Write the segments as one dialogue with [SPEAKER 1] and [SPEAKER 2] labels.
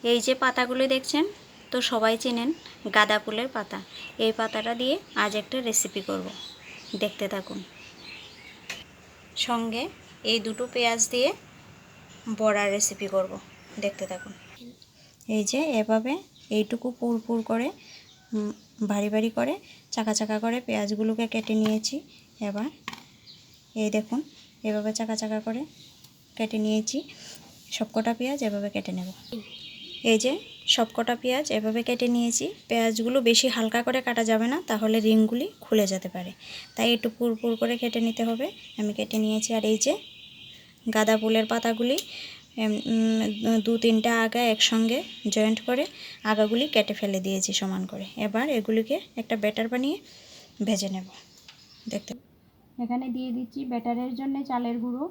[SPEAKER 1] এই যে পাতাগুলো দেখছেন তো সবাই চেনেন গাঁদা ফুলের পাতা। এই পাতাটা দিয়ে আজ একটা রেসিপি করব, দেখতে থাকুন। সঙ্গে এই দুটো পেঁয়াজ দিয়ে বড়ার রেসিপি করব, দেখতে থাকুন। এই যে এভাবে এইটুকু পুর করে ভারী ভারী করে চাকা চাকা করে পেঁয়াজগুলোকে কেটে নিয়েছি। এবার এই দেখুন এভাবে চাকা চাকা করে কেটে নিয়েছি। সবকটা পেঁয়াজ এভাবে কেটে নেব। এই যে সবকটা পেঁয়াজ এভাবে কেটে নিয়েছি। পেঁয়াজগুলো বেশি হালকা করে কাটা যাবে না, তাহলে রিংগুলি খুলে যেতে পারে, তাই একটু পুর করে কেটে নিতে হবে। আমি কেটে নিয়েছি। আর এই যে গাঁদা ফুলের পাতাগুলি 2-3টা আগা একসঙ্গে জয়েন্ট করে আগাগুলি কেটে ফেলে দিয়েছি সমান করে। এবার এগুলিকে একটা ব্যাটার বানিয়ে ভেজে নেব, দেখতে। এখানে দিয়ে দিচ্ছি ব্যাটারের জন্য চালের গুঁড়ো,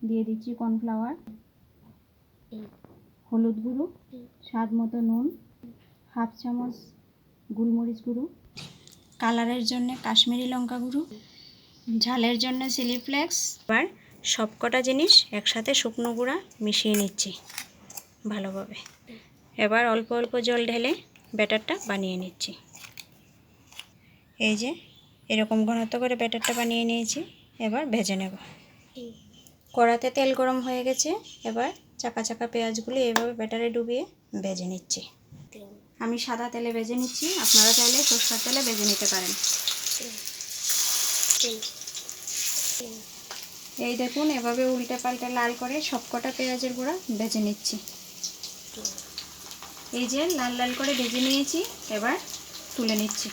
[SPEAKER 1] দিয়ে দিচ্ছি কর্নফ্লাওয়ার, হলুদ গুঁড়ো, স্বাদ মতো নুন, হাফ চামচ গোলমরিচ গুঁড়ো, কালারের জন্য কাশ্মীরি লঙ্কা গুঁড়ো, ঝালের জন্য চিলি ফ্লেক্স। এবার সবকটা জিনিস একসাথে শুকনো গুঁড়া মিশিয়ে নিচ্ছি ভালোভাবে। এবার অল্প অল্প জল ঢেলে ব্যাটারটা বানিয়ে নিচ্ছি। এই যে এরকম ঘনত্ব করে ব্যাটারটা বানিয়ে নিয়েছি। এবার ভেজে নেব। কড়াতে তেল গরম হয়ে গেছে। এবার চাকা চাকা পেঁয়াজগুলি এইভাবে ব্যাটারে ডুবিয়ে ভেজে নিচ্ছি। আমি সাদা তেলে ভেজে নিচ্ছি, আপনারা চাইলে সরষের তেলে ভেজে নিতে পারেন। এই দেখুন এভাবে উল্টে পাল্টে লাল করে সবকটা পেঁয়াজের গুঁড়া ভেজে নিচ্ছি। এই যে লাল লাল করে ভেজে নিয়েছি, এবার তুলে নিচ্ছি।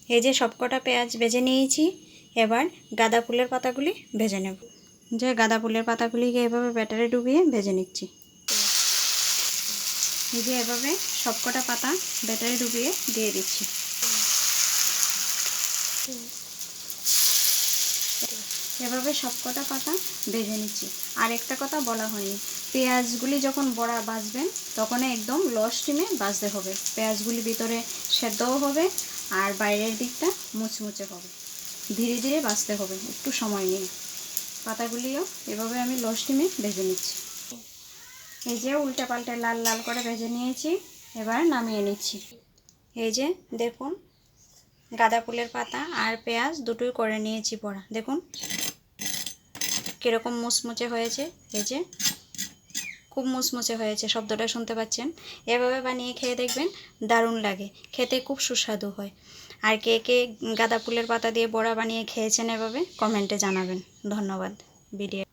[SPEAKER 1] এই যে সবকটা পেঁয়াজ ভেজে নিয়েছি। এবার গাঁদা ফুলের পাতাগুলি ভেজে নেব। যে গাঁদা ফুলের পাতাগুলিকে এভাবে ব্যাটারে ডুবিয়ে ভেজে নিচ্ছি। এই যে এভাবে সবকটা পাতা ব্যাটারে ডুবিয়ে দিয়ে দিচ্ছি। এভাবে সবকটা পাতা ভেজে নিচ্ছি। আর একটা কথা বলা হয়নি, পেঁয়াজগুলি যখন বড়া ভাজবেন তখন একদম লো স্টিমে ভাজতে হবে। পেঁয়াজগুলি ভিতরে সেদ্ধও হবে আর বাইরের দিকটা মুচমুচে হবে। ধীরে ধীরে ভাজতে হবে, একটু সময় নিয়ে। পাতাগুলিও এভাবে আমি লো স্টিমে ভেজে নিচ্ছি। এই যে উল্টে পাল্টে লাল লাল করে ভেজে নিয়েছি, এবার নামিয়ে নিচ্ছি। এই যে দেখুন গাঁদা ফুলের পাতা আর পেঁয়াজ দুটোই করে নিয়েছি বড়া। দেখুন কীরকম মুচমুচে হয়েছে। এই যে খুব মুচমুচে হয়েছে, শব্দটা শুনতে পাচ্ছেন। এভাবে বানিয়ে খেয়ে দেখবেন, দারুণ লাগে, খেতে খুব সুস্বাদু হয়। আর কে কে গাঁদা ফুলের পাতা দিয়ে বড়া বানিয়ে খেয়েছেন এভাবে কমেন্টে জানাবেন। ধন্যবাদ। ভিডিও